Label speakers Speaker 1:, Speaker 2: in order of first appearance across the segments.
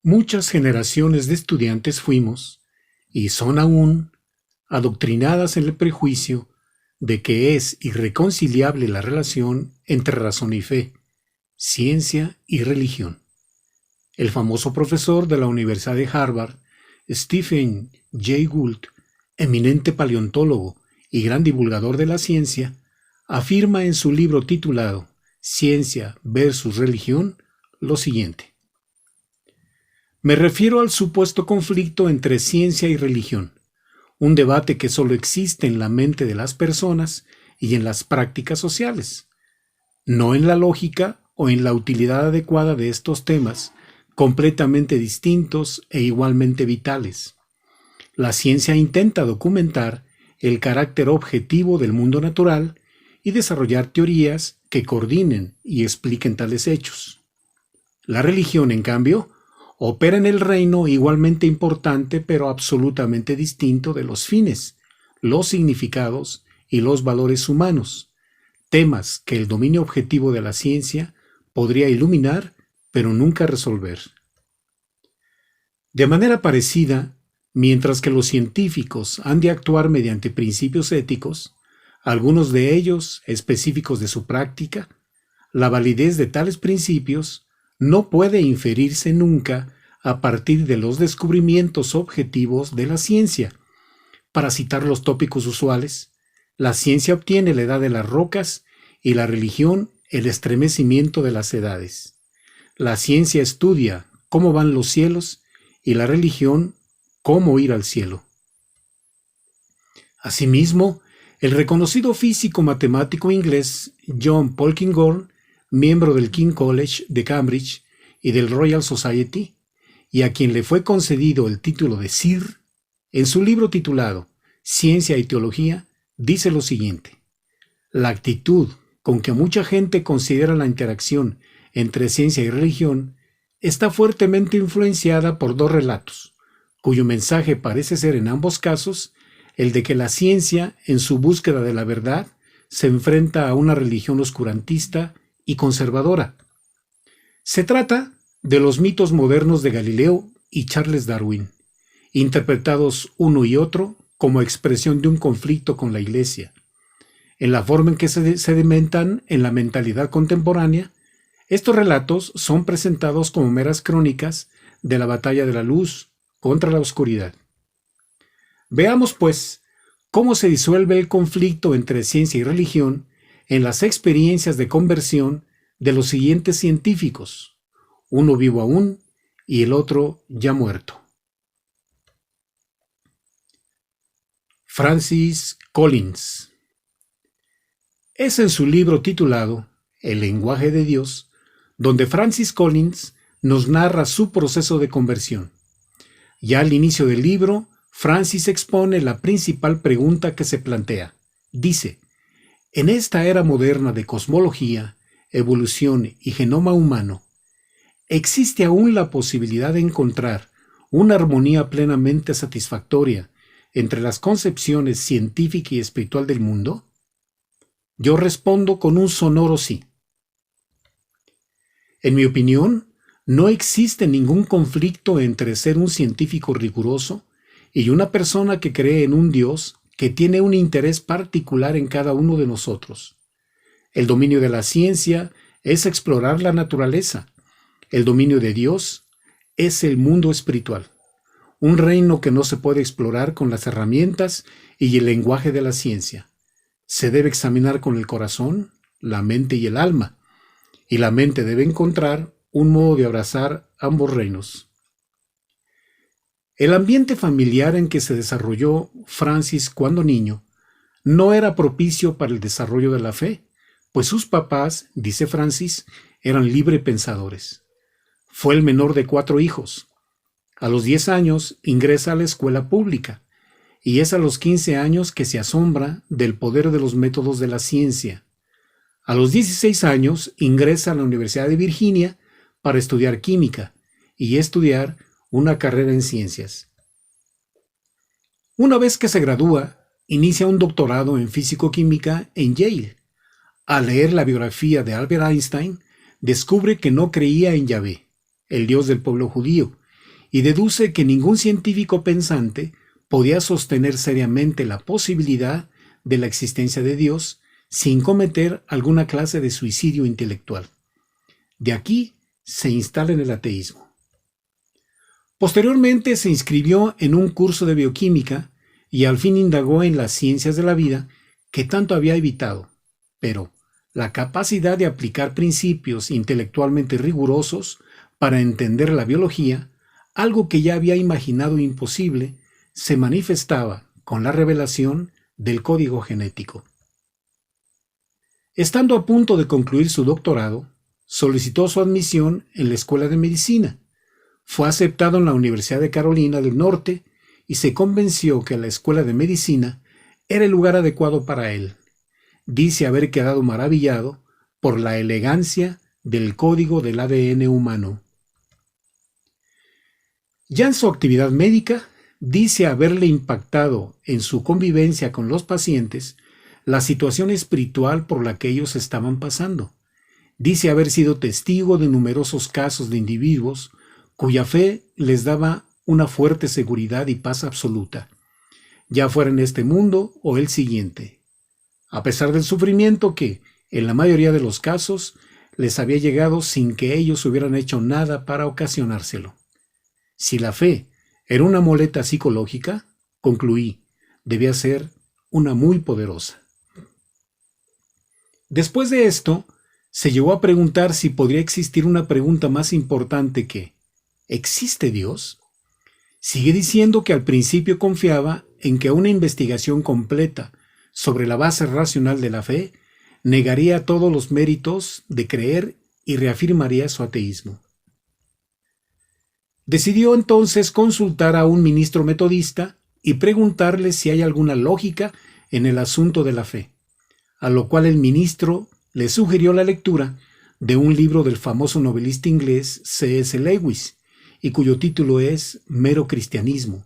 Speaker 1: Muchas generaciones de estudiantes fuimos, y son aún, adoctrinadas en el prejuicio de que es irreconciliable la relación entre razón y fe, ciencia y religión. El famoso profesor de la Universidad de Harvard, Stephen Jay Gould, eminente paleontólogo y gran divulgador de la ciencia, afirma en su libro titulado Ciencia versus Religión lo siguiente: me refiero al supuesto conflicto entre ciencia y religión, un debate que solo existe en la mente de las personas y en las prácticas sociales, no en la lógica o en la utilidad adecuada de estos temas, completamente distintos e igualmente vitales. La ciencia intenta documentar el carácter objetivo del mundo natural y desarrollar teorías que coordinen y expliquen tales hechos. La religión, en cambio, opera en el reino igualmente importante pero absolutamente distinto de los fines, los significados y los valores humanos, temas que el dominio objetivo de la ciencia podría iluminar pero nunca resolver. De manera parecida, mientras que los científicos han de actuar mediante principios éticos, algunos de ellos específicos de su práctica, la validez de tales principios no puede inferirse nunca a partir de los descubrimientos objetivos de la ciencia. Para citar los tópicos usuales, la ciencia obtiene la edad de las rocas y la religión el estremecimiento de las edades. La ciencia estudia cómo van los cielos y la religión cómo ir al cielo. Asimismo, el reconocido físico matemático inglés John Polkinghorne, miembro del King's College de Cambridge y del Royal Society, y a quien le fue concedido el título de Sir, en su libro titulado Ciencia y Teología, dice lo siguiente: la actitud con que mucha gente considera la interacción entre ciencia y religión está fuertemente influenciada por dos relatos, cuyo mensaje parece ser en ambos casos el de que la ciencia, en su búsqueda de la verdad, se enfrenta a una religión oscurantista y conservadora. Se trata de los mitos modernos de Galileo y Charles Darwin, interpretados uno y otro como expresión de un conflicto con la Iglesia. En la forma en que se sedimentan en la mentalidad contemporánea, estos relatos son presentados como meras crónicas de la batalla de la luz contra la oscuridad. Veamos, pues, cómo se disuelve el conflicto entre ciencia y religión en las experiencias de conversión de los siguientes científicos, uno vivo aún y el otro ya muerto. Francis Collins. Es en su libro titulado El lenguaje de Dios, donde Francis Collins nos narra su proceso de conversión. Ya al inicio del libro, Francis expone la principal pregunta que se plantea. Dice: en esta era moderna de cosmología, evolución y genoma humano, ¿existe aún la posibilidad de encontrar una armonía plenamente satisfactoria entre las concepciones científica y espiritual del mundo? Yo respondo con un sonoro sí. En mi opinión, no existe ningún conflicto entre ser un científico riguroso y una persona que cree en un Dios que tiene un interés particular en cada uno de nosotros. El dominio de la ciencia es explorar la naturaleza. El dominio de Dios es el mundo espiritual, un reino que no se puede explorar con las herramientas y el lenguaje de la ciencia. Se debe examinar con el corazón, la mente y el alma, y la mente debe encontrar un modo de abrazar ambos reinos. El ambiente familiar en que se desarrolló Francis cuando niño no era propicio para el desarrollo de la fe, pues sus papás, dice Francis, eran librepensadores. Fue el menor de 4 hijos. A los 10 años ingresa a la escuela pública, y es a los 15 años que se asombra del poder de los métodos de la ciencia. A los 16 años ingresa a la Universidad de Virginia para estudiar química y estudiar una carrera en ciencias. Una vez que se gradúa, inicia un doctorado en físico-química en Yale. Al leer la biografía de Albert Einstein, descubre que no creía en Yahvé, el Dios del pueblo judío, y deduce que ningún científico pensante podía sostener seriamente la posibilidad de la existencia de Dios sin cometer alguna clase de suicidio intelectual. De aquí se instala en el ateísmo. Posteriormente se inscribió en un curso de bioquímica y al fin indagó en las ciencias de la vida que tanto había evitado, pero la capacidad de aplicar principios intelectualmente rigurosos para entender la biología, algo que ya había imaginado imposible, se manifestaba con la revelación del código genético. Estando a punto de concluir su doctorado, solicitó su admisión en la Escuela de Medicina. Fue aceptado en la Universidad de Carolina del Norte y se convenció que la Escuela de Medicina era el lugar adecuado para él. Dice haber quedado maravillado por la elegancia del código del ADN humano. Ya en su actividad médica, dice haberle impactado en su convivencia con los pacientes la situación espiritual por la que ellos estaban pasando. Dice haber sido testigo de numerosos casos de individuos cuya fe les daba una fuerte seguridad y paz absoluta, ya fuera en este mundo o el siguiente, a pesar del sufrimiento que, en la mayoría de los casos, les había llegado sin que ellos hubieran hecho nada para ocasionárselo. Si la fe era una muleta psicológica, concluí, debía ser una muy poderosa. Después de esto, se llegó a preguntar si podría existir una pregunta más importante que ¿existe Dios? Sigue diciendo que al principio confiaba en que una investigación completa sobre la base racional de la fe negaría todos los méritos de creer y reafirmaría su ateísmo. Decidió entonces consultar a un ministro metodista y preguntarle si hay alguna lógica en el asunto de la fe, a lo cual el ministro le sugirió la lectura de un libro del famoso novelista inglés C.S. Lewis, y cuyo título es Mero Cristianismo.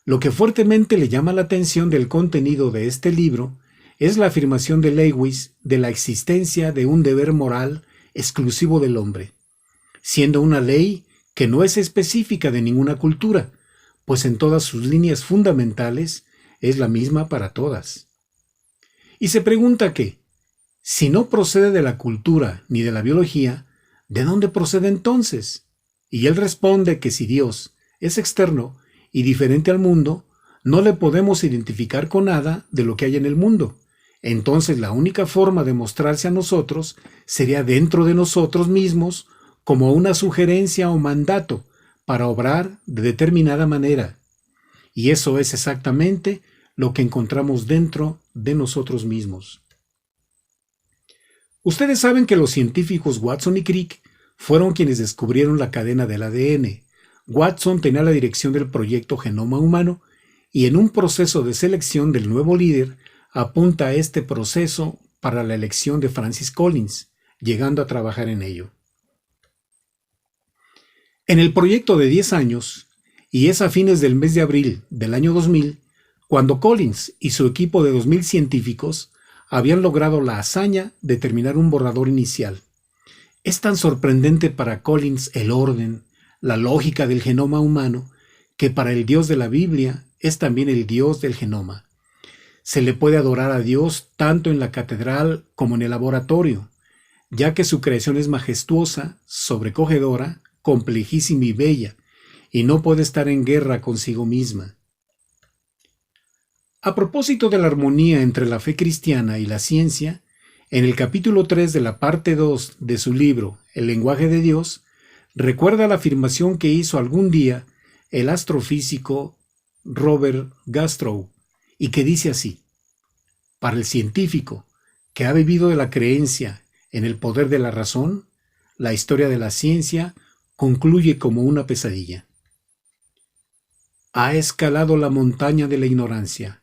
Speaker 1: Lo que fuertemente le llama la atención del contenido de este libro es la afirmación de Lewis de la existencia de un deber moral exclusivo del hombre, siendo una ley que no es específica de ninguna cultura, pues en todas sus líneas fundamentales es la misma para todas. Y se pregunta que, si no procede de la cultura ni de la biología, ¿de dónde procede entonces? Y él responde que si Dios es externo y diferente al mundo, no le podemos identificar con nada de lo que hay en el mundo. Entonces la única forma de mostrarse a nosotros sería dentro de nosotros mismos como una sugerencia o mandato para obrar de determinada manera. Y eso es exactamente lo que encontramos dentro de nosotros mismos. Ustedes saben que los científicos Watson y Crick fueron quienes descubrieron la cadena del ADN. Watson tenía la dirección del proyecto Genoma Humano y en un proceso de selección del nuevo líder apunta a este proceso para la elección de Francis Collins, llegando a trabajar en ello. En el proyecto de 10 años, y es a fines del mes de abril del año 2000, cuando Collins y su equipo de 2000 científicos habían logrado la hazaña de terminar un borrador inicial. Es tan sorprendente para Collins el orden, la lógica del genoma humano, que para el Dios de la Biblia es también el Dios del genoma. Se le puede adorar a Dios tanto en la catedral como en el laboratorio, ya que su creación es majestuosa, sobrecogedora, complejísima y bella, y no puede estar en guerra consigo misma. A propósito de la armonía entre la fe cristiana y la ciencia, en el capítulo 3 de la parte 2 de su libro El lenguaje de Dios, recuerda la afirmación que hizo algún día el astrofísico Robert Gastrow, y que dice así: para el científico que ha vivido de la creencia en el poder de la razón, la historia de la ciencia concluye como una pesadilla. Ha escalado la montaña de la ignorancia,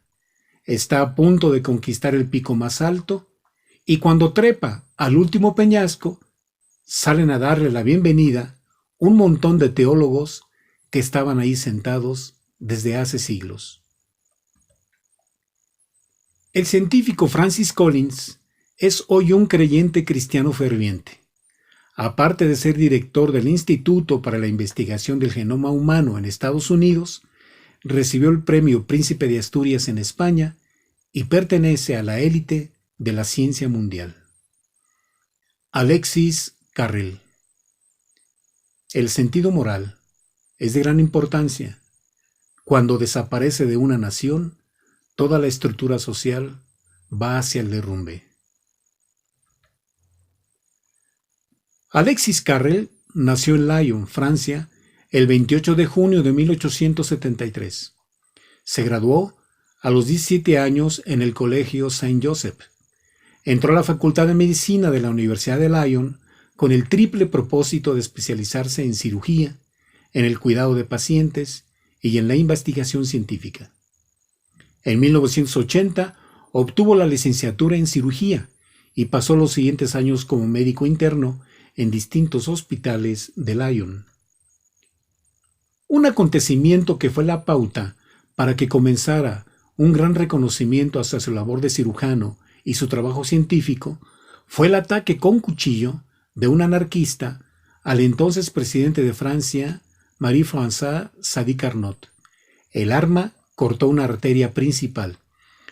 Speaker 1: está a punto de conquistar el pico más alto, y cuando trepa al último peñasco, salen a darle la bienvenida un montón de teólogos que estaban ahí sentados desde hace siglos. El científico Francis Collins es hoy un creyente cristiano ferviente. aparte de ser director del Instituto para la Investigación del Genoma Humano en Estados Unidos, recibió el Premio Príncipe de Asturias en España y pertenece a la élite de la ciencia mundial. Alexis Carrel. El sentido moral es de gran importancia. Cuando desaparece de una nación, toda la estructura social va hacia el derrumbe. Alexis Carrel nació en Lyon, Francia, el 28 de junio de 1873. Se graduó a los 17 años en el Colegio Saint-Joseph. Entró a la Facultad de Medicina de la Universidad de Lyon con el triple propósito de especializarse en cirugía, en el cuidado de pacientes y en la investigación científica. En 1980 obtuvo la licenciatura en cirugía y pasó los siguientes años como médico interno en distintos hospitales de Lyon. Un acontecimiento que fue la pauta para que comenzara un gran reconocimiento hacia su labor de cirujano y su trabajo científico fue el ataque con cuchillo de un anarquista al entonces presidente de Francia, Marie-Françoise Sadi-Carnot. El arma cortó una arteria principal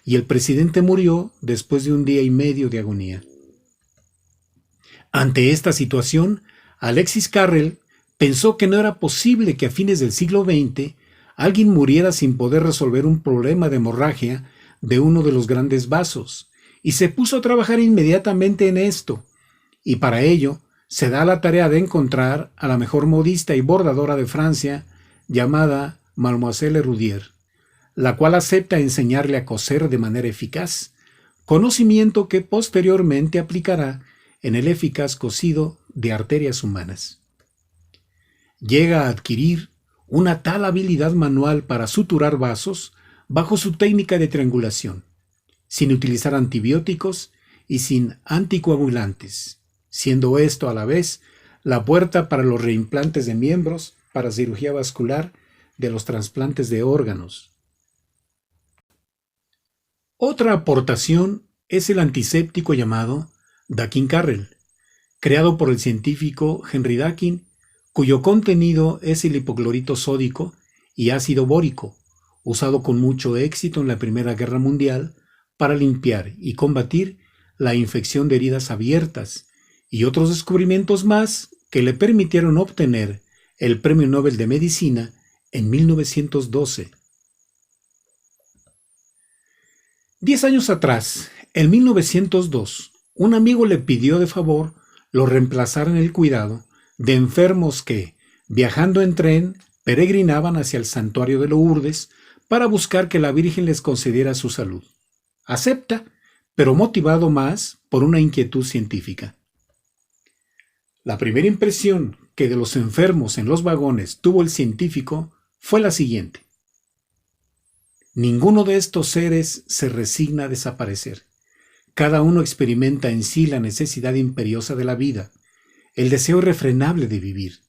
Speaker 1: y el presidente murió después de un día y medio de agonía. Ante esta situación, Alexis Carrel pensó que no era posible que a fines del siglo XX alguien muriera sin poder resolver un problema de hemorragia de uno de los grandes vasos, y se puso a trabajar inmediatamente en esto, y para ello se da la tarea de encontrar a la mejor modista y bordadora de Francia, llamada Mademoiselle Rudier, la cual acepta enseñarle a coser de manera eficaz, conocimiento que posteriormente aplicará en el eficaz cosido de arterias humanas. Llega a adquirir una tal habilidad manual para suturar vasos bajo su técnica de triangulación, sin utilizar antibióticos y sin anticoagulantes, siendo esto a la vez la puerta para los reimplantes de miembros, para cirugía vascular, de los trasplantes de órganos. Otra aportación es el antiséptico llamado Dakin-Carrel, creado por el científico Henry Dakin, cuyo contenido es el hipoclorito sódico y ácido bórico, usado con mucho éxito en la Primera Guerra Mundial para limpiar y combatir la infección de heridas abiertas, y otros descubrimientos más que le permitieron obtener el Premio Nobel de Medicina en 1912. 10 años atrás, en 1902, un amigo le pidió de favor lo reemplazara en el cuidado de enfermos que, viajando en tren, peregrinaban hacia el santuario de Lourdes para buscar que la Virgen les concediera su salud. Acepta, pero motivado más por una inquietud científica. La primera impresión que de los enfermos en los vagones tuvo el científico fue la siguiente: ninguno de estos seres se resigna a desaparecer. Cada uno experimenta en sí la necesidad imperiosa de la vida, el deseo irrefrenable de vivir.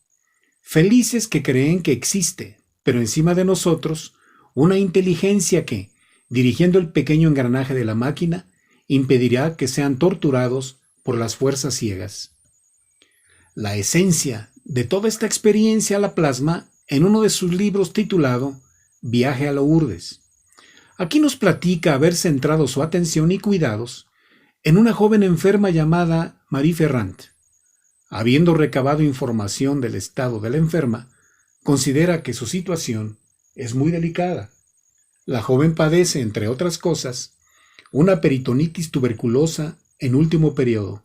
Speaker 1: Felices que creen que existe, pero encima de nosotros, una inteligencia que, dirigiendo el pequeño engranaje de la máquina, impedirá que sean torturados por las fuerzas ciegas. La esencia de toda esta experiencia la plasma en uno de sus libros titulado Viaje a Lourdes. Aquí nos platica haber centrado su atención y cuidados en una joven enferma llamada Marie Ferrand. Habiendo recabado información del estado de la enferma, considera que su situación es muy delicada. La joven padece, entre otras cosas, una peritonitis tuberculosa en último periodo,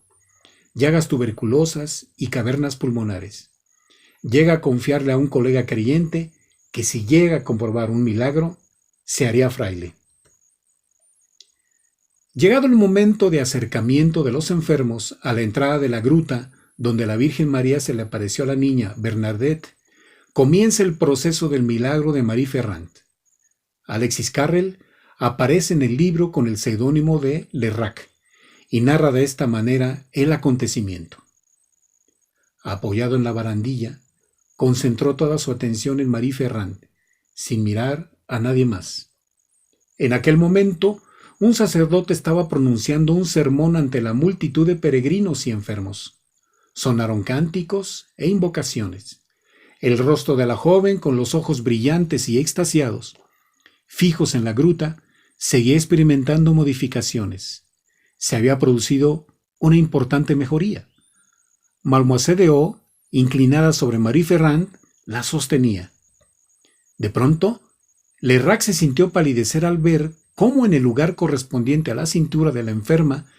Speaker 1: llagas tuberculosas y cavernas pulmonares. Llega a confiarle a un colega creyente que si llega a comprobar un milagro, se haría fraile. Llegado el momento de acercamiento de los enfermos a la entrada de la gruta donde la Virgen María se le apareció a la niña Bernadette, comienza el proceso del milagro de Marie Ferrand. Alexis Carrel aparece en el libro con el seudónimo de Lerrac y narra de esta manera el acontecimiento. Apoyado en la barandilla, concentró toda su atención en Marie Ferrand, sin mirar a nadie más. En aquel momento, un sacerdote estaba pronunciando un sermón ante la multitud de peregrinos y enfermos. Sonaron cánticos e invocaciones. El rostro de la joven, con los ojos brillantes y extasiados, fijos en la gruta, seguía experimentando modificaciones. Se había producido una importante mejoría. Mademoiselle d'O, inclinada sobre Marie Ferrand, la sostenía. De pronto, Lerrac se sintió palidecer al ver cómo en el lugar correspondiente a la cintura de la enferma,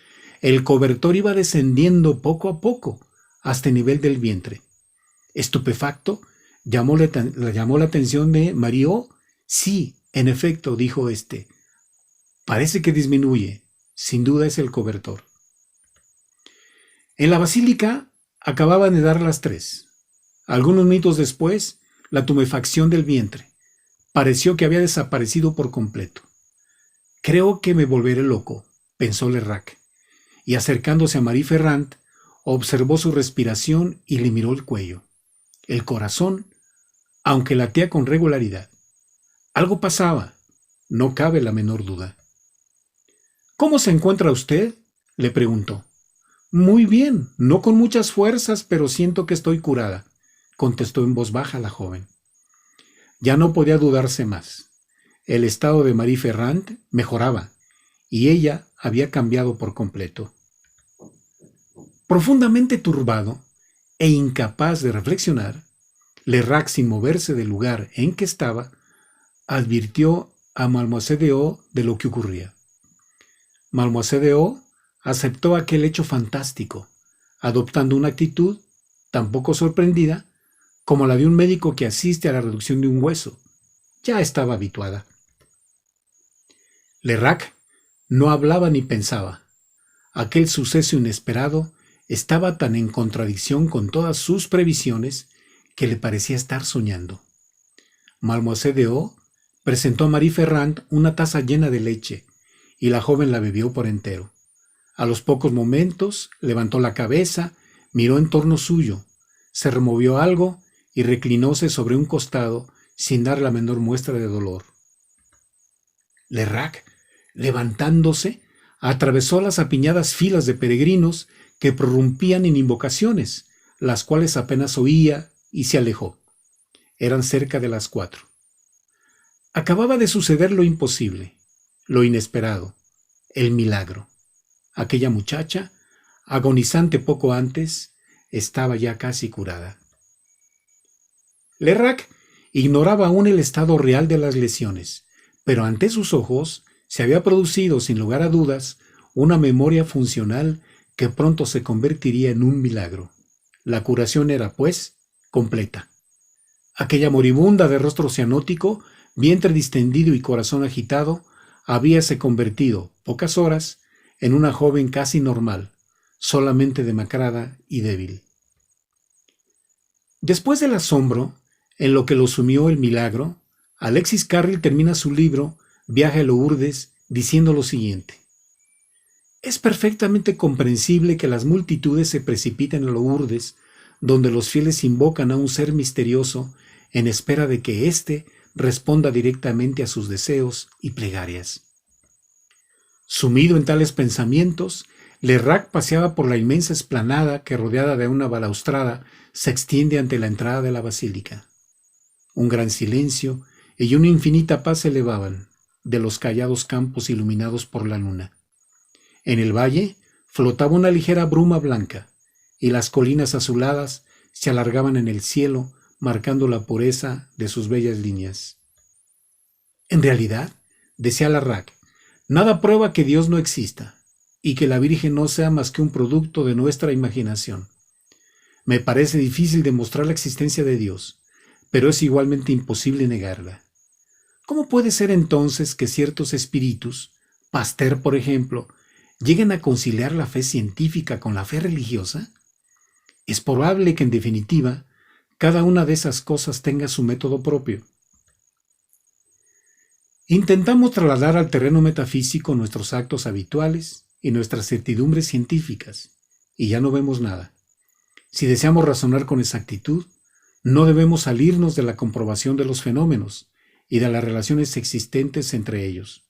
Speaker 1: el cobertor iba descendiendo poco a poco hasta el nivel del vientre. Estupefacto, llamó la atención de Marie-O. Sí, en efecto, dijo éste. Parece que disminuye. Sin duda es el cobertor. En la basílica acababan de dar las 3. Algunos minutos después, la tumefacción del vientre. Pareció que había desaparecido por completo. Creo que me volveré loco, pensó Lerrac, y acercándose a Marie Ferrand, observó su respiración y le miró el cuello. El corazón, aunque latía con regularidad. Algo pasaba, no cabe la menor duda. ¿Cómo se encuentra usted?, le preguntó. Muy bien, no con muchas fuerzas, pero siento que estoy curada, contestó en voz baja la joven. Ya no podía dudarse más. El estado de Marie Ferrand mejoraba, y ella había cambiado por completo. Profundamente turbado e incapaz de reflexionar, Lerrac, sin moverse del lugar en que estaba, advirtió a Mademoiselle d'O de lo que ocurría. Mademoiselle d'O aceptó aquel hecho fantástico, adoptando una actitud tan poco sorprendida como la de un médico que asiste a la reducción de un hueso. Ya estaba habituada. Lerrac no hablaba ni pensaba. Aquel suceso inesperado estaba tan en contradicción con todas sus previsiones que le parecía estar soñando. Mademoiselle d'O presentó a Marie Ferrand una taza llena de leche, y la joven la bebió por entero. A los pocos momentos levantó la cabeza, miró en torno suyo, se removió algo y reclinóse sobre un costado sin dar la menor muestra de dolor. Lerrac, levantándose, atravesó las apiñadas filas de peregrinos que prorrumpían en invocaciones, las cuales apenas oía, y se alejó. Eran cerca de las 4. Acababa de suceder lo imposible, lo inesperado, el milagro. Aquella muchacha, agonizante poco antes, estaba ya casi curada. Lerrac ignoraba aún el estado real de las lesiones, pero ante sus ojos se había producido, sin lugar a dudas, una memoria funcional que pronto se convertiría en un milagro. La curación era, pues, completa. Aquella moribunda de rostro cianótico, vientre distendido y corazón agitado, habíase convertido, pocas horas, en una joven casi normal, solamente demacrada y débil. Después del asombro, en lo que lo sumió el milagro, Alexis Carrel termina su libro Viaje a Lourdes diciendo lo siguiente: es perfectamente comprensible que las multitudes se precipiten a Lourdes, donde los fieles invocan a un ser misterioso en espera de que éste responda directamente a sus deseos y plegarias. Sumido en tales pensamientos, Lerrac paseaba por la inmensa explanada que, rodeada de una balaustrada, se extiende ante la entrada de la basílica. Un gran silencio y una infinita paz se elevaban de los callados campos iluminados por la luna. En el valle flotaba una ligera bruma blanca, y las colinas azuladas se alargaban en el cielo, marcando la pureza de sus bellas líneas. En realidad, decía Lerrac, nada prueba que Dios no exista, y que la Virgen no sea más que un producto de nuestra imaginación. Me parece difícil demostrar la existencia de Dios, pero es igualmente imposible negarla. ¿Cómo puede ser entonces que ciertos espíritus, Pasteur por ejemplo, lleguen a conciliar la fe científica con la fe religiosa? Es probable que en definitiva cada una de esas cosas tenga su método propio. Intentamos trasladar al terreno metafísico nuestros actos habituales y nuestras certidumbres científicas, y ya no vemos nada. Si deseamos razonar con exactitud, no debemos salirnos de la comprobación de los fenómenos y de las relaciones existentes entre ellos.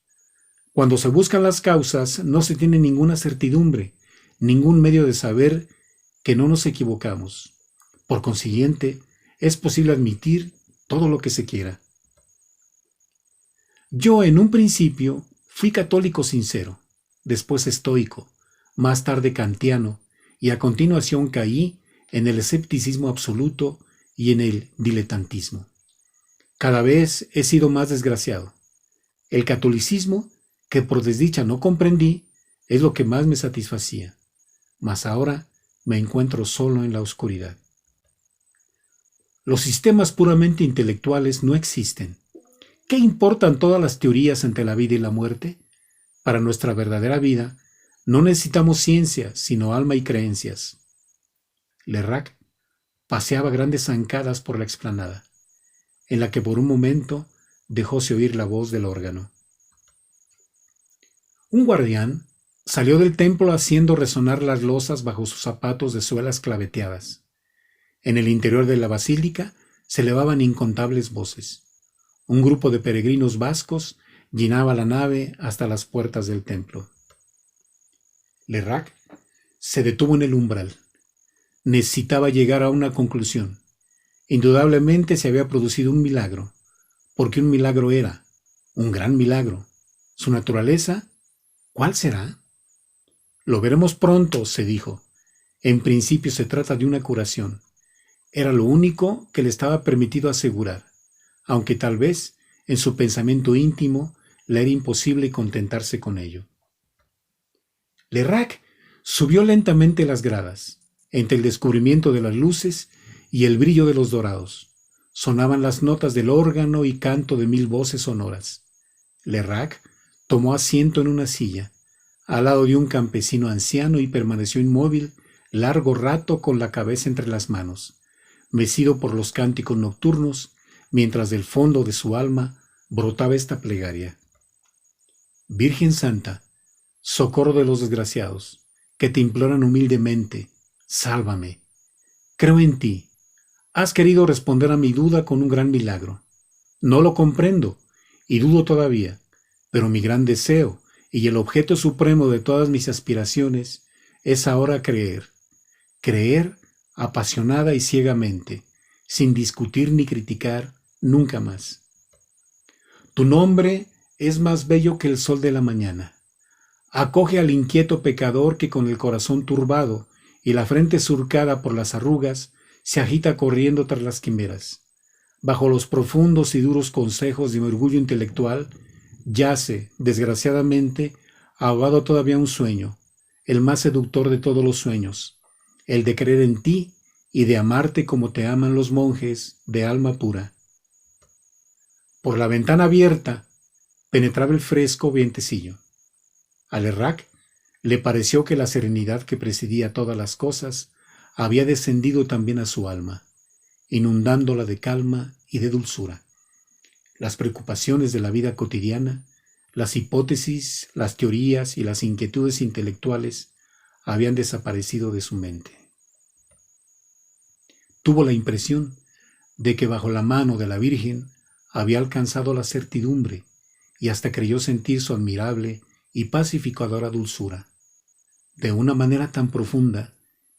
Speaker 1: Cuando se buscan las causas, no se tiene ninguna certidumbre, ningún medio de saber que no nos equivocamos. Por consiguiente, es posible admitir todo lo que se quiera. Yo en un principio fui católico sincero, después estoico, más tarde kantiano, y a continuación caí en el escepticismo absoluto y en el diletantismo. Cada vez he sido más desgraciado. El catolicismo, que por desdicha no comprendí, es lo que más me satisfacía, mas ahora me encuentro solo en la oscuridad. Los sistemas puramente intelectuales no existen. ¿Qué importan todas las teorías entre la vida y la muerte? Para nuestra verdadera vida, no necesitamos ciencia, sino alma y creencias. Lerrac paseaba grandes zancadas por la explanada, en la que por un momento dejóse oír la voz del órgano. Un guardián salió del templo haciendo resonar las losas bajo sus zapatos de suelas claveteadas. En el interior de la basílica se elevaban incontables voces. Un grupo de peregrinos vascos llenaba la nave hasta las puertas del templo. Lerrac se detuvo en el umbral. Necesitaba llegar a una conclusión. Indudablemente se había producido un milagro, porque un milagro era, un gran milagro. ¿Su naturaleza? ¿Cuál será? Lo veremos pronto, se dijo. En principio se trata de una curación. Era lo único que le estaba permitido asegurar, aunque tal vez en su pensamiento íntimo le era imposible contentarse con ello. Lerrac subió lentamente las gradas, entre el descubrimiento de las luces y el brillo de los dorados. Sonaban las notas del órgano y canto de 1000 voces sonoras. Lerrac tomó asiento en una silla, al lado de un campesino anciano, y permaneció inmóvil largo rato con la cabeza entre las manos, mecido por los cánticos nocturnos, mientras del fondo de su alma brotaba esta plegaria: Virgen Santa, socorro de los desgraciados, que te imploran humildemente, sálvame. Creo en ti. Has querido responder a mi duda con un gran milagro. No lo comprendo, y dudo todavía, pero mi gran deseo y el objeto supremo de todas mis aspiraciones es ahora creer. Creer apasionada y ciegamente, sin discutir ni criticar, nunca más. Tu nombre es más bello que el sol de la mañana. Acoge al inquieto pecador que con el corazón turbado y la frente surcada por las arrugas se agita corriendo tras las quimeras. Bajo los profundos y duros consejos de mi orgullo intelectual, yace, desgraciadamente, ahogado todavía un sueño, el más seductor de todos los sueños, el de creer en ti y de amarte como te aman los monjes de alma pura. Por la ventana abierta penetraba el fresco vientecillo. A Lerrac le pareció que la serenidad que presidía todas las cosas había descendido también a su alma, inundándola de calma y de dulzura. Las preocupaciones de la vida cotidiana, las hipótesis, las teorías y las inquietudes intelectuales habían desaparecido de su mente. Tuvo la impresión de que bajo la mano de la Virgen había alcanzado la certidumbre y hasta creyó sentir su admirable y pacificadora dulzura, de una manera tan profunda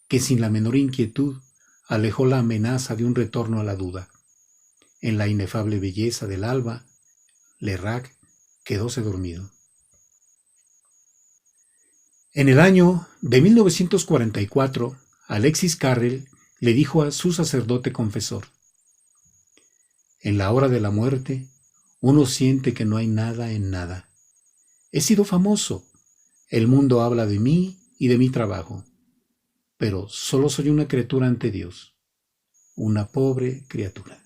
Speaker 1: que sin la menor inquietud alejó la amenaza de un retorno a la duda. En la inefable belleza del alba, Lerrac quedóse dormido. En el año de 1944, Alexis Carrel le dijo a su sacerdote confesor: en la hora de la muerte, uno siente que no hay nada en nada. He sido famoso, el mundo habla de mí y de mi trabajo, pero solo soy una criatura ante Dios, una pobre criatura.